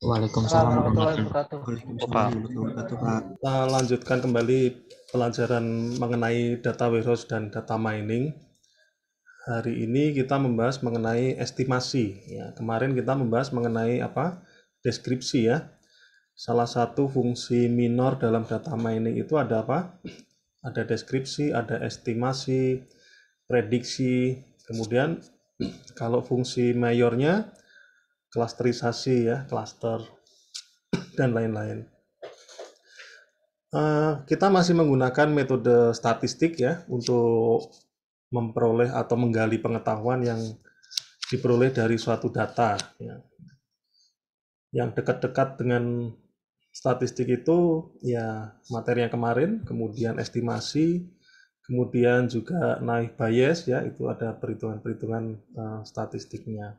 Waalaikumsalam warahmatullahi warahmatullahi wabarakatuh. wabarakatuh, Pak. Kita lanjutkan kembali pelajaran mengenai data warehouse dan data mining. Hari ini kita membahas mengenai estimasi. Ya, kemarin kita membahas mengenai apa? Deskripsi ya. Salah satu fungsi minor dalam data mining itu ada apa? Ada deskripsi, ada estimasi, prediksi. Kemudian kalau fungsi mayornya klasterisasi ya, klaster dan lain-lain. Kita masih menggunakan metode statistik ya untuk memperoleh atau menggali pengetahuan yang diperoleh dari suatu data. Ya. Yang dekat-dekat dengan statistik itu ya materi yang kemarin, kemudian estimasi, kemudian juga naive bias ya, itu ada perhitungan-perhitungan statistiknya.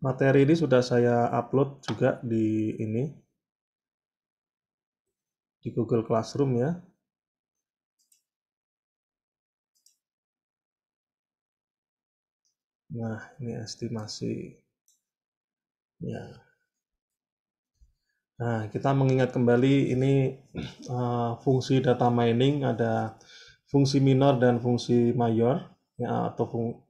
Materi ini sudah saya upload juga di Google Classroom ya. Nah, ini estimasi. Ya. Nah, kita mengingat kembali ini fungsi data mining ada fungsi minor dan fungsi mayor ya, atau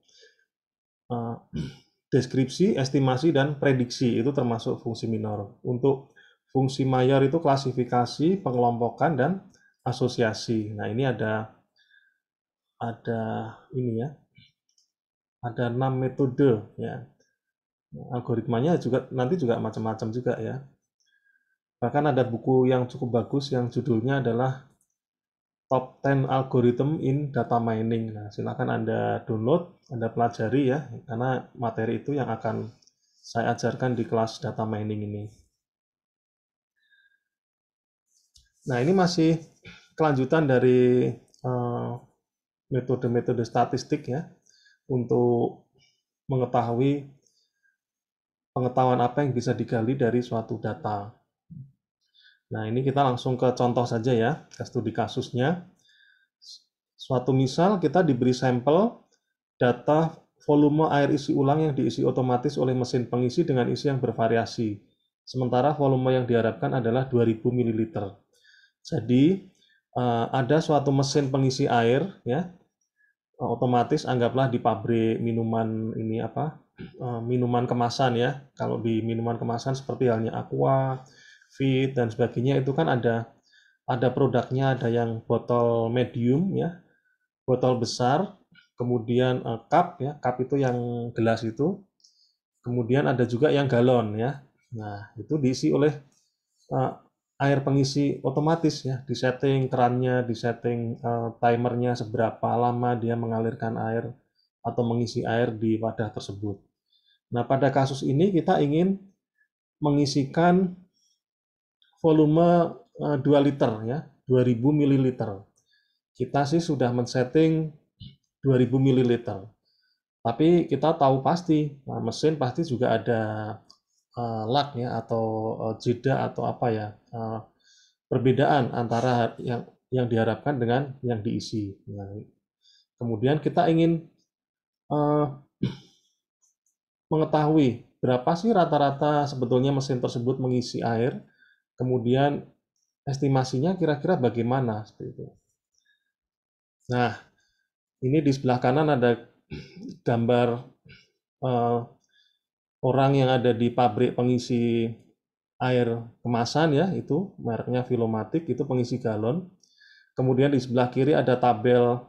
deskripsi, estimasi, dan prediksi itu termasuk fungsi minor. Untuk fungsi mayor itu klasifikasi, pengelompokan, dan asosiasi. Nah, ini ada ini ya, ada 6 metode ya. Algoritmanya juga nanti juga macam-macam juga ya. Bahkan ada buku yang cukup bagus yang judulnya adalah Top 10 Algorithm in Data Mining. Nah, silakan Anda download, Anda pelajari ya, karena materi itu yang akan saya ajarkan di kelas data mining ini. Nah, ini masih kelanjutan dari metode-metode statistik ya, untuk mengetahui pengetahuan apa yang bisa digali dari suatu data. Nah, ini kita langsung ke contoh saja ya, ke studi kasusnya. Suatu misal kita diberi sampel data volume air isi ulang yang diisi otomatis oleh mesin pengisi dengan isi yang bervariasi. Sementara volume yang diharapkan adalah 2000 ml. Jadi ada suatu mesin pengisi air ya, otomatis anggaplah di pabrik minuman ini apa? Minuman kemasan ya. Kalau di minuman kemasan seperti halnya Aqua, Fit dan sebagainya itu kan ada produknya, ada yang botol medium ya, botol besar, kemudian cup ya, cup itu yang gelas itu, kemudian ada juga yang galon ya. Nah, itu diisi oleh air pengisi otomatis ya, disetting kerannya, disetting timernya seberapa lama dia mengalirkan air atau mengisi air di wadah tersebut. Nah, pada kasus ini kita ingin mengisikan volume 2 liter ya, 2000 ml. Kita sih sudah men-setting 2000 ml. Tapi kita tahu pasti, mesin pasti juga ada lag ya atau jeda atau apa ya, perbedaan antara yang diharapkan dengan yang diisi. Nah, kemudian kita ingin mengetahui berapa sih rata-rata sebetulnya mesin tersebut mengisi air, kemudian estimasinya kira-kira bagaimana seperti itu. Nah, ini di sebelah kanan ada gambar orang yang ada di pabrik pengisi air kemasan ya, itu mereknya Filomatic, itu pengisi galon. Kemudian di sebelah kiri ada tabel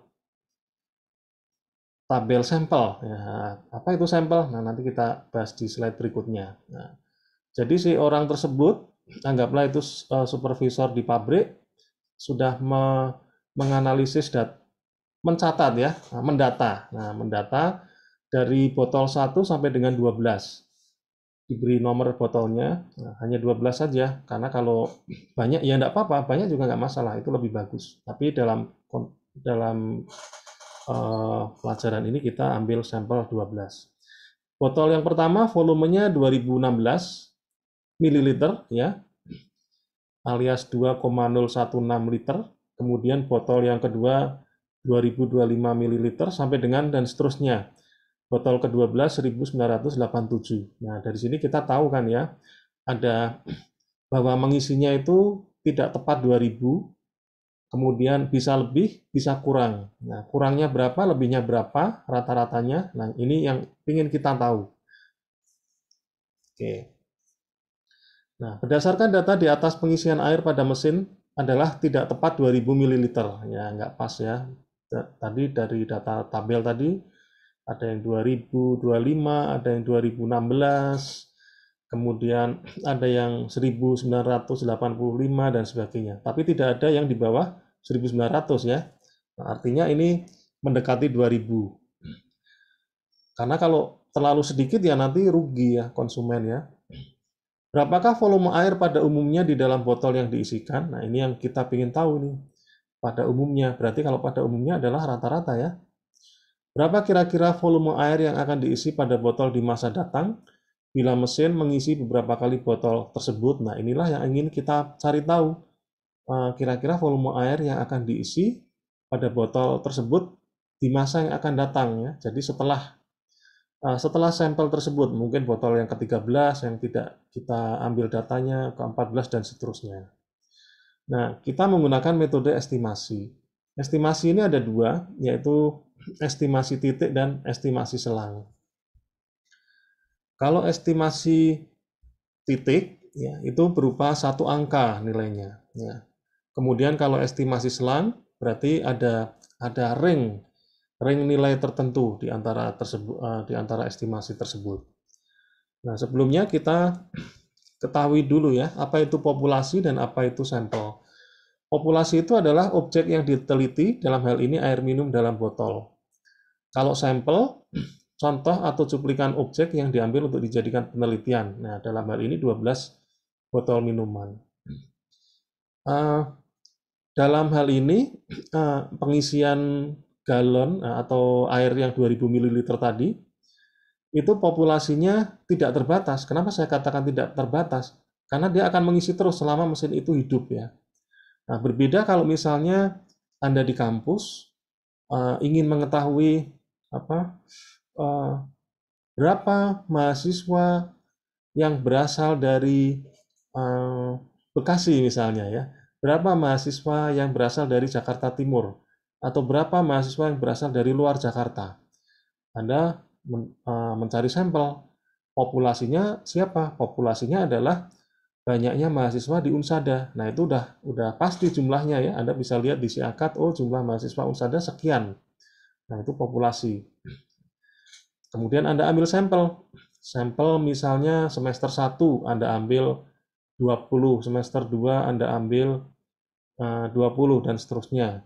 sampel. Ya, apa itu sampel? Nah, nanti kita bahas di slide berikutnya. Nah, jadi si orang tersebut, anggaplah itu supervisor di pabrik, sudah menganalisis mencatat ya, mendata. Nah, mendata dari botol 1 sampai dengan 12. Diberi nomor botolnya, nah, hanya 12 saja, karena kalau banyak ya enggak apa-apa, banyak juga enggak masalah, itu lebih bagus. Tapi dalam pelajaran ini kita ambil sampel 12. Botol yang pertama volumenya 2016 ml ya, alias 2,016 liter. Kemudian botol yang kedua 2025 ml sampai dengan dan seterusnya. Botol ke-12 1987. Nah, dari sini kita tahu kan ya, ada bahwa mengisinya itu tidak tepat 2000, kemudian bisa lebih, bisa kurang. Nah, kurangnya berapa, lebihnya berapa, rata-ratanya. Nah, ini yang ingin kita tahu. Oke. Nah, berdasarkan data di atas, pengisian air pada mesin adalah tidak tepat 2000 ml. Ya, nggak pas ya. Tadi dari data tabel tadi, ada yang 2025, ada yang 2016, kemudian ada yang 1985 dan sebagainya. Tapi tidak ada yang di bawah 1900 ya. Nah, artinya ini mendekati 2000. Karena kalau terlalu sedikit ya nanti rugi ya konsumen ya. Berapakah volume air pada umumnya di dalam botol yang diisikan? Nah, ini yang kita ingin tahu nih. Pada umumnya, berarti kalau pada umumnya adalah rata-rata ya. Berapa kira-kira volume air yang akan diisi pada botol di masa datang bila mesin mengisi beberapa kali botol tersebut? Nah, inilah yang ingin kita cari tahu. Kira-kira volume air yang akan diisi pada botol tersebut di masa yang akan datang ya. Jadi setelah sampel tersebut, mungkin botol yang ke-13 yang tidak kita ambil datanya, ke-14 dan seterusnya. Nah, kita menggunakan metode estimasi. Estimasi ini ada dua, yaitu estimasi titik dan estimasi selang. Kalau estimasi titik, ya, itu berupa satu angka nilainya. Ya. Kemudian kalau estimasi selang, berarti ada ring nilai tertentu di antara estimasi tersebut. Nah, sebelumnya kita ketahui dulu ya, apa itu populasi dan apa itu sampel. Populasi itu adalah objek yang diteliti, dalam hal ini air minum dalam botol. Kalau sampel, contoh atau cuplikan objek yang diambil untuk dijadikan penelitian. Nah, dalam hal ini 12 botol minuman. Dalam hal ini, pengisian galon atau air yang 2000 ml tadi, itu populasinya tidak terbatas. Kenapa saya katakan tidak terbatas? Karena dia akan mengisi terus selama mesin itu hidup ya. Nah, berbeda kalau misalnya Anda di kampus ingin mengetahui berapa mahasiswa yang berasal dari Bekasi misalnya ya, berapa mahasiswa yang berasal dari Jakarta Timur, atau berapa mahasiswa yang berasal dari luar Jakarta. Anda mencari sampel, populasinya siapa? Populasinya adalah banyaknya mahasiswa di Unsada. Nah, itu udah pasti jumlahnya ya. Anda bisa lihat di Siakat, oh jumlah mahasiswa Unsada sekian. Nah, itu populasi. Kemudian Anda ambil sampel. Sampel misalnya semester 1 Anda ambil 20, semester 2 Anda ambil 20 dan seterusnya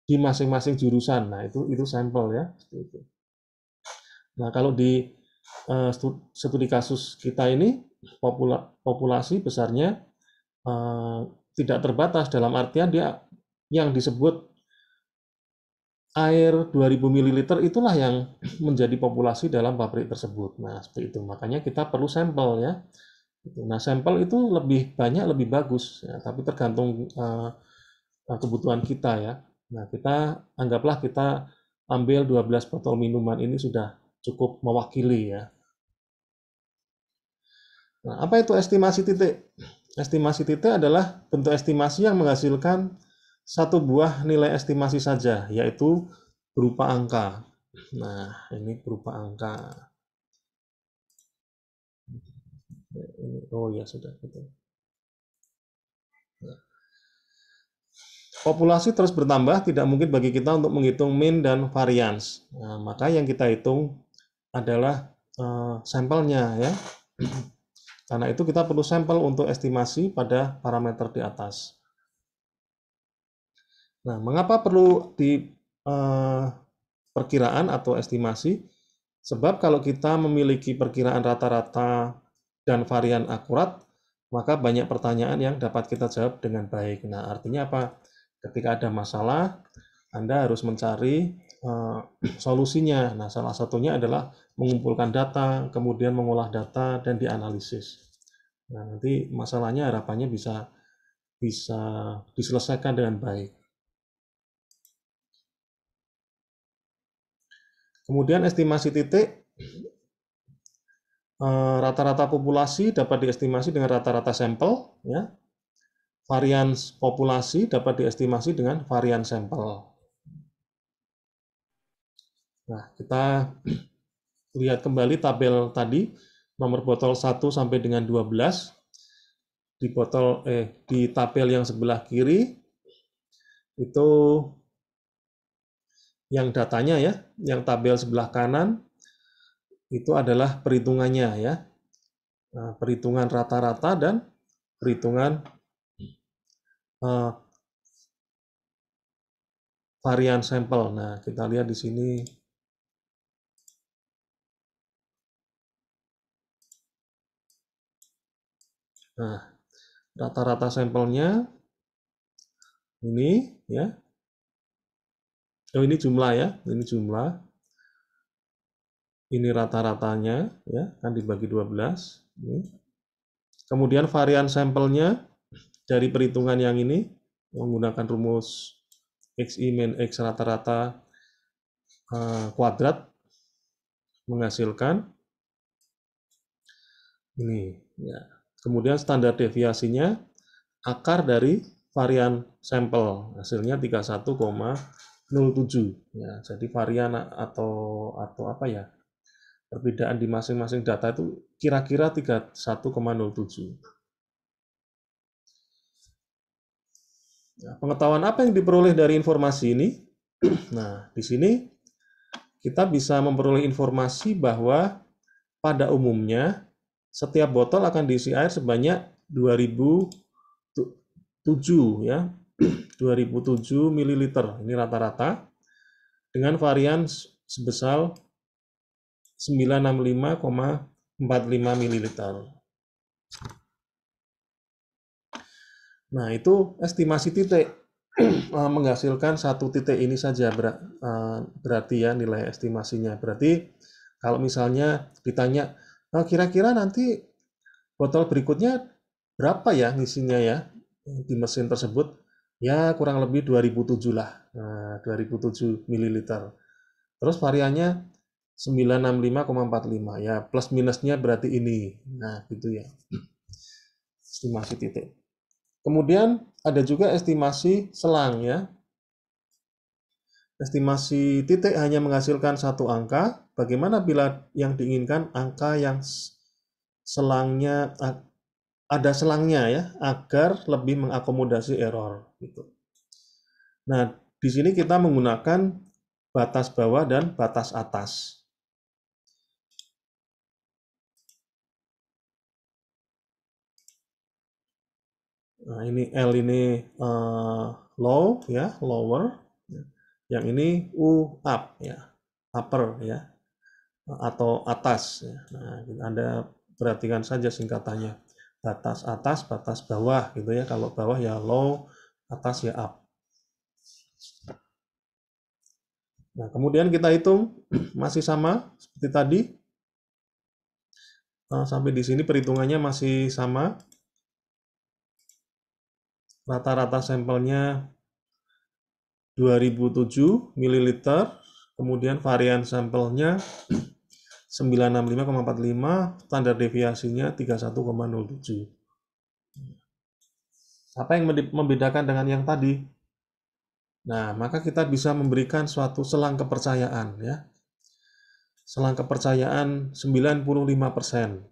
di masing-masing jurusan. Nah, itu sampel ya. Nah, kalau di studi kasus kita ini populasi besarnya tidak terbatas, dalam artian dia yang disebut air 2000 ml itulah yang menjadi populasi dalam pabrik tersebut. Nah, seperti itu. Makanya kita perlu sampel ya. Nah, sampel itu lebih banyak lebih bagus ya, tapi tergantung kebutuhan kita ya. Nah, anggaplah kita ambil 12 botol minuman ini sudah cukup mewakili ya. Nah, apa itu estimasi titik? Estimasi titik adalah bentuk estimasi yang menghasilkan satu buah nilai estimasi saja, yaitu berupa angka. Nah, ini berupa angka. Oh ya, sudah. Betul. Populasi terus bertambah, tidak mungkin bagi kita untuk menghitung mean dan variance. Nah, maka yang kita hitung adalah sampelnya ya. Karena itu kita perlu sampel untuk estimasi pada parameter di atas. Nah, mengapa perlu di perkiraan atau estimasi? Sebab kalau kita memiliki perkiraan rata-rata dan varian akurat, maka banyak pertanyaan yang dapat kita jawab dengan baik. Nah, artinya apa? Ketika ada masalah, Anda harus mencari solusinya. Nah, salah satunya adalah mengumpulkan data, kemudian mengolah data, dan dianalisis. Nah, nanti masalahnya harapannya bisa diselesaikan dengan baik. Kemudian estimasi titik, rata-rata populasi dapat diestimasi dengan rata-rata sampel, ya. Varian populasi dapat diestimasi dengan varian sampel. Nah, kita lihat kembali tabel tadi, nomor botol 1 sampai dengan 12. Di tabel yang sebelah kiri itu yang datanya ya, yang tabel sebelah kanan itu adalah perhitungannya ya. Nah, perhitungan rata-rata dan perhitungan varian sampel. Nah, kita lihat di sini. Nah, rata-rata sampelnya ini ya. Oh, ini jumlah ya, ini jumlah. Ini rata-ratanya ya, kan dibagi 12. Ini. Kemudian varian sampelnya dari perhitungan yang ini menggunakan rumus XI min X rata-rata kuadrat menghasilkan ini ya. Kemudian standar deviasinya akar dari varian sampel, hasilnya 31,07 ya. Jadi varian atau apa ya? Perbedaan di masing-masing data itu kira-kira 31,07. Nah, pengetahuan apa yang diperoleh dari informasi ini? Nah, di sini kita bisa memperoleh informasi bahwa pada umumnya setiap botol akan diisi air sebanyak 2007 ya. 2007 ml. Ini rata-rata dengan varian sebesar 965,45 ml. Nah, itu estimasi titik. Menghasilkan satu titik ini saja berarti ya nilai estimasinya. Berarti kalau misalnya ditanya, kira-kira nanti botol berikutnya berapa ya ngisinya ya di mesin tersebut? Ya kurang lebih 2007 lah, 2007 ml. Terus variannya 965,45 ya, plus minusnya berarti ini. Nah, gitu ya. Estimasi titik. Kemudian ada juga estimasi selang ya. Estimasi titik hanya menghasilkan satu angka. Bagaimana bila yang diinginkan angka yang selangnya ada selangnya ya, agar lebih mengakomodasi error gitu. Nah, di sini kita menggunakan batas bawah dan batas atas. Nah, ini L ini low ya, lower. Yang ini U up ya, upper ya, atau atas ya. Nah, Anda perhatikan saja singkatannya. Batas atas, batas bawah gitu ya. Kalau bawah ya low, atas ya up. Nah, kemudian kita hitung masih sama seperti tadi. Sampai di sini perhitungannya masih sama. Rata-rata sampelnya 2007 ml, kemudian varian sampelnya 965,45, standar deviasinya 31,07. Apa yang membedakan dengan yang tadi? Nah, maka kita bisa memberikan suatu selang kepercayaan ya. Selang kepercayaan 95%.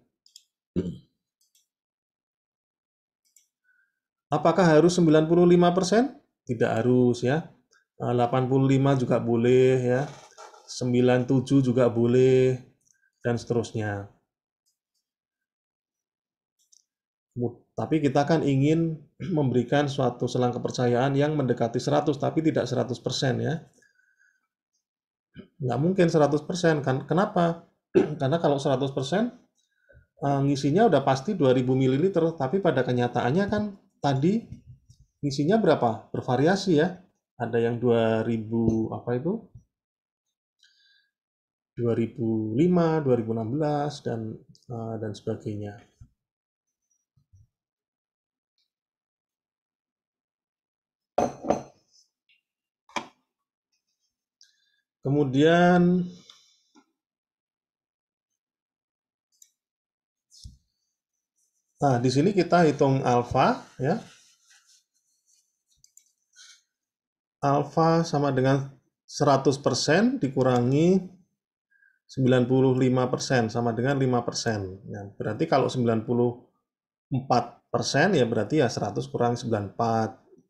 Apakah harus 95%? Tidak harus ya. 85 juga boleh ya. 97 juga boleh dan seterusnya. Tapi kita kan ingin memberikan suatu selang kepercayaan yang mendekati 100 tapi tidak 100% ya. Nggak mungkin 100% kan. Kenapa? Karena kalau 100% ngisinya udah pasti 2000 ml, tapi pada kenyataannya kan tadi ngisinya berapa? Bervariasi ya. Ada yang 2000 apa itu? 2005, 2016 dan sebagainya. Kemudian Nah, di sini kita hitung alfa ya. Alfa sama dengan 100% dikurangi 95% sama dengan 5%. Nah, berarti kalau 94% ya berarti ya 100 kurang 94.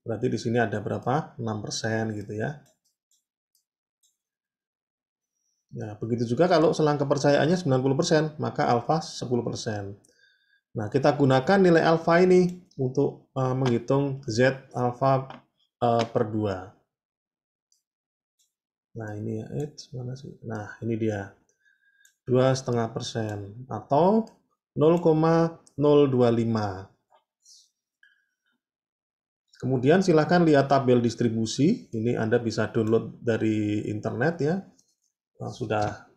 Berarti di sini ada berapa? 6% gitu ya. Nah, begitu juga kalau selang kepercayaannya 90%, maka alfa 10%. Nah, kita gunakan nilai alfa ini untuk menghitung Z alfa per 2. Nah, ini ya, mana sih? Nah, ini dia. 2,5% atau 0,025. Kemudian silakan lihat tabel distribusi. Ini Anda bisa download dari internet ya. Nah,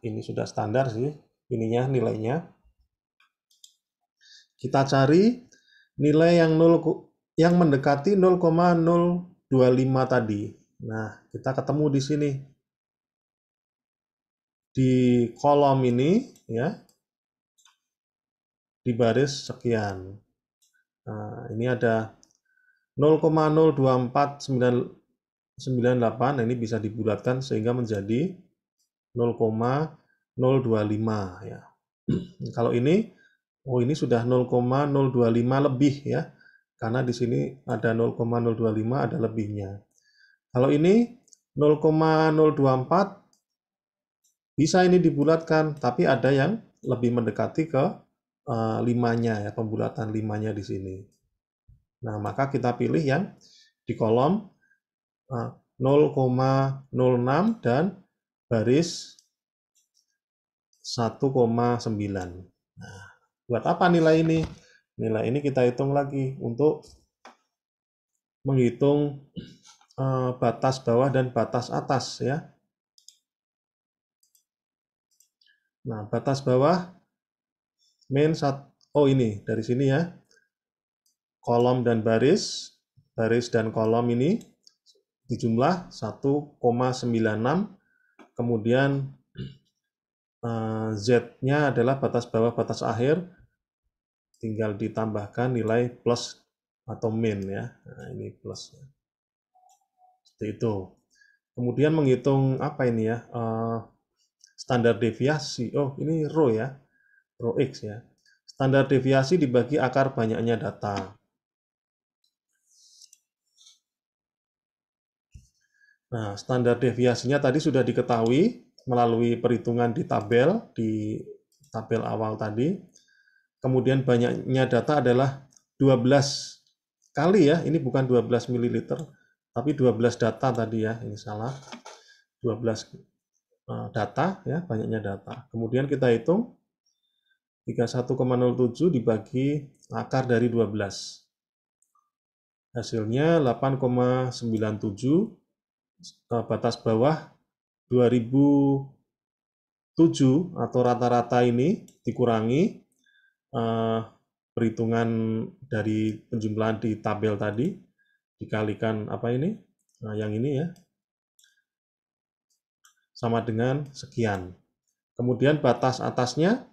ini sudah standar sih ininya nilainya. Kita cari nilai yang mendekati 0,025 tadi. Nah, kita ketemu di sini. Di kolom ini ya. Di baris sekian. Nah, ini ada 0,02498. Nah, ini bisa dibulatkan sehingga menjadi 0,025 ya. Kalau ini ini sudah 0,025 lebih ya. Karena di sini ada 0,025 ada lebihnya. Kalau ini 0,024 bisa ini dibulatkan, tapi ada yang lebih mendekati ke 5-nya ya, pembulatan 5-nya di sini. Nah, maka kita pilih yang di kolom 0,06 dan baris 1,9. Nah, buat apa nilai ini? Nilai ini kita hitung lagi untuk menghitung batas bawah dan batas atas ya. Nah, batas bawah ini dari sini ya. Kolom dan baris dan kolom ini dijumlah 1,96, kemudian Z-nya adalah batas bawah batas akhir, tinggal ditambahkan nilai plus atau min ya. Nah, ini plus. Seperti itu. Kemudian menghitung apa ini ya? Standar deviasi. Oh, ini rho ya. Rho X ya. Standar deviasi dibagi akar banyaknya data. Nah, standar deviasinya tadi sudah diketahui melalui perhitungan di tabel awal tadi. Kemudian banyaknya data adalah 12 kali ya, ini bukan 12 ml, tapi 12 data tadi ya, ini salah. 12 data ya, banyaknya data. Kemudian kita hitung 31,07 dibagi akar dari 12. Hasilnya 8,97, batas bawah 2007 atau rata-rata ini dikurangi perhitungan dari penjumlahan di tabel tadi dikalikan apa ini? Nah, yang ini ya. Sama dengan sekian. Kemudian batas atasnya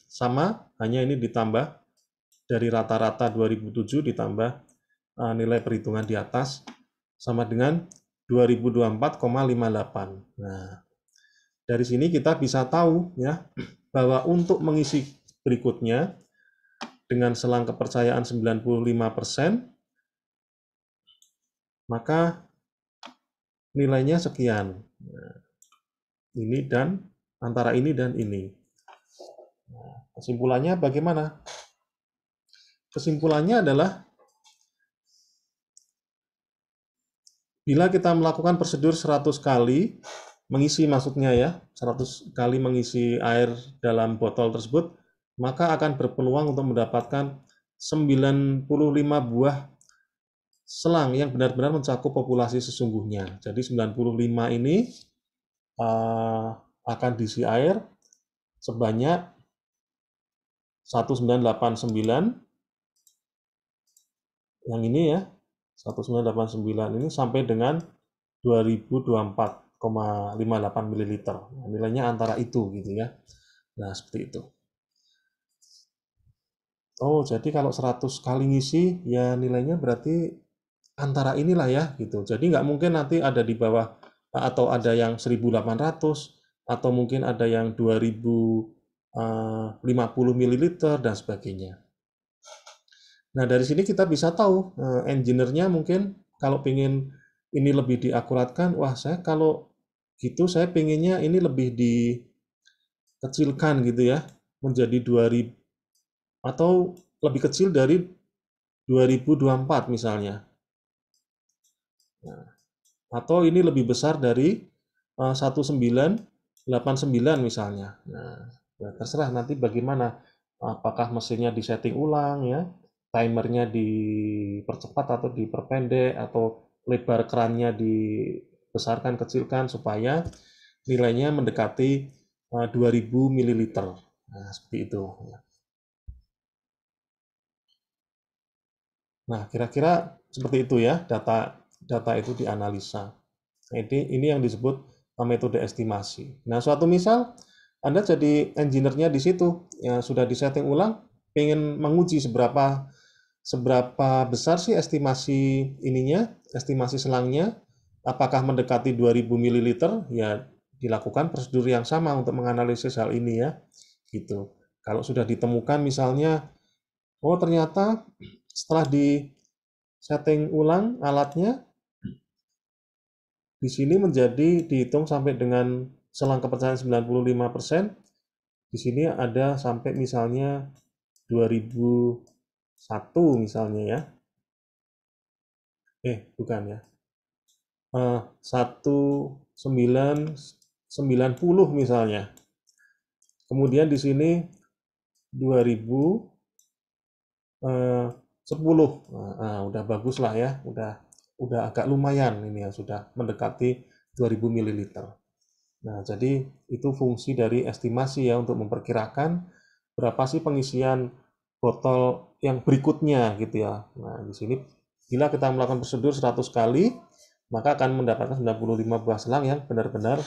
sama, hanya ini ditambah dari rata-rata 2007 ditambah nilai perhitungan di atas sama dengan 2024,58. Nah, dari sini kita bisa tahu ya bahwa untuk mengisi berikutnya dengan selang kepercayaan 95%, maka nilainya sekian. Nah, ini dan antara ini dan ini. Nah, kesimpulannya bagaimana? Kesimpulannya adalah bila kita melakukan prosedur 100 kali mengisi, maksudnya ya, 100 kali mengisi air dalam botol tersebut, maka akan berpeluang untuk mendapatkan 95 buah selang yang benar-benar mencakup populasi sesungguhnya. Jadi 95 ini akan diisi air sebanyak 1989, yang ini ya, 1989 ini sampai dengan 2024,58 ml. Nah, nilainya antara itu gitu ya. Nah, seperti itu. Oh, jadi kalau 100 kali ngisi, ya nilainya berarti antara inilah ya, gitu. Jadi nggak mungkin nanti ada di bawah, atau ada yang 1.800, atau mungkin ada yang 2.050 ml, dan sebagainya. Nah, dari sini kita bisa tahu, engineer-nya mungkin kalau pengen ini lebih diakuratkan, wah saya kalau gitu saya pengennya ini lebih dikecilkan gitu ya, menjadi 2.000 atau lebih kecil dari 2024 misalnya. Nah, atau ini lebih besar dari 1989 misalnya. Nah, ya terserah nanti bagaimana. Apakah mesinnya disetting ulang ya, timernya dipercepat atau diperpendek, atau lebar kerannya dibesarkan kecilkan supaya nilainya mendekati 2000 ml. Nah, seperti itu. Nah, kira-kira seperti itu ya, data data itu dianalisa. Ini yang disebut metode estimasi. Nah, suatu misal Anda jadi engineer-nya di situ, ya sudah disetting ulang, pengen menguji seberapa seberapa besar sih estimasi ininya, estimasi selangnya, apakah mendekati 2000 ml, ya dilakukan prosedur yang sama untuk menganalisis hal ini ya, gitu. Kalau sudah ditemukan misalnya, oh ternyata setelah di setting ulang alatnya, di sini menjadi dihitung sampai dengan selang kepercayaan 95%. Di sini ada sampai misalnya 2001 misalnya ya. Bukan ya. 1990 misalnya. Kemudian di sini 2010. Nah, udah bagus lah ya. Udah agak lumayan ini ya, sudah mendekati 2000 ml. Nah, jadi itu fungsi dari estimasi ya untuk memperkirakan berapa sih pengisian botol yang berikutnya gitu ya. Nah, di sini bila kita melakukan prosedur 100 kali, maka akan mendapatkan 95 buah selang yang benar-benar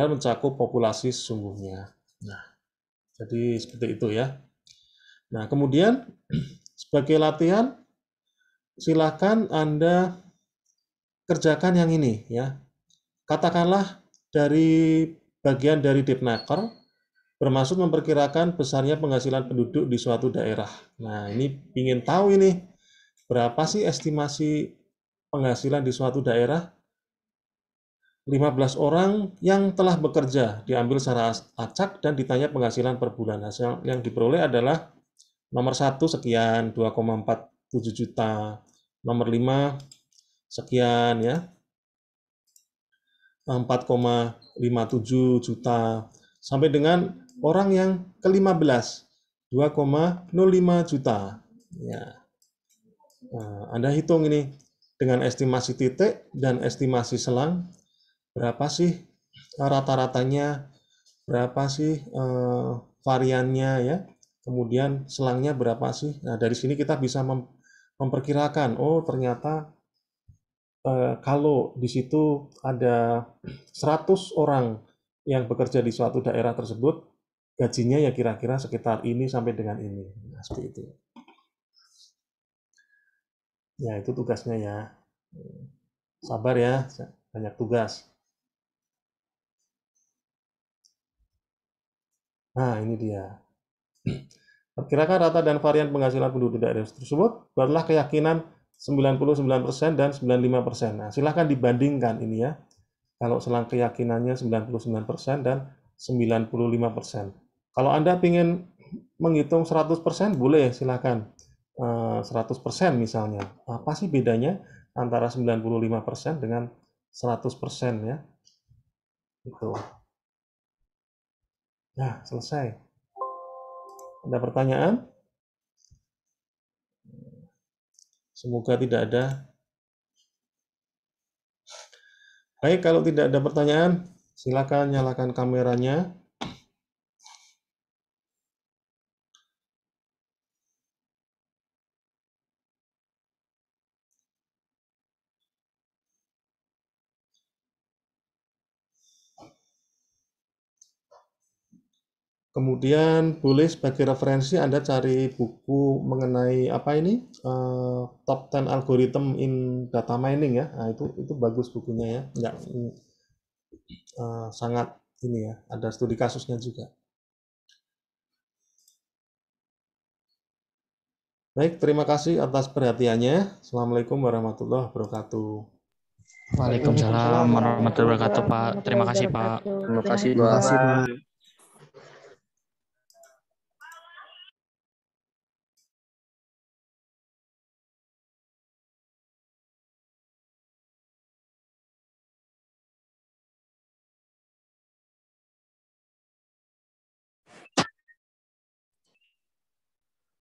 mencakup populasi sesungguhnya. Nah, jadi seperti itu ya. Nah, kemudian sebagai latihan silakan Anda kerjakan yang ini ya. Katakanlah dari bagian dari Depnaker bermaksud memperkirakan besarnya penghasilan penduduk di suatu daerah. Nah, ini ingin tahu ini berapa sih estimasi penghasilan di suatu daerah. 15 orang yang telah bekerja diambil secara acak dan ditanya penghasilan per bulan. Hasil yang diperoleh adalah nomor 1 sekian 2,47 juta, nomor 5 sekian ya 4,57 juta, sampai dengan orang yang ke-15 2,05 juta. Ya. Nah, Anda hitung ini dengan estimasi titik dan estimasi selang, berapa sih rata-ratanya, berapa sih variannya ya. Kemudian selangnya berapa sih? Nah, dari sini kita bisa memperkirakan, oh ternyata kalau di situ ada 100 orang yang bekerja di suatu daerah tersebut, gajinya ya kira-kira sekitar ini sampai dengan ini. Nah, seperti itu. Ya, itu tugasnya ya. Sabar ya, banyak tugas. Nah, ini dia. Perkirakan rata dan varian penghasilan penduduk daerah tersebut, buatlah keyakinan 99% dan 95%. Nah, silahkan dibandingkan ini ya. Kalau selang keyakinannya 99% dan 95%. Kalau Anda ingin menghitung 100%, boleh silakan. 100% misalnya. Apa sih bedanya antara 95% dengan 100% ya? Itu. Nah, selesai. Ada pertanyaan? Semoga tidak ada. Baik, kalau tidak ada pertanyaan, silakan nyalakan kameranya. Kemudian boleh sebagai referensi Anda cari buku mengenai apa ini Top 10 Algorithm in Data Mining ya. Nah, itu bagus bukunya ya. Enggak, sangat ini ya. Ada studi kasusnya juga. Baik, terima kasih atas perhatiannya. Assalamualaikum warahmatullahi wabarakatuh. Waalaikumsalam warahmatullahi wabarakatuh, Pak. Terima kasih, Pak. Terima kasih, Terima Pak. kasih, Pak.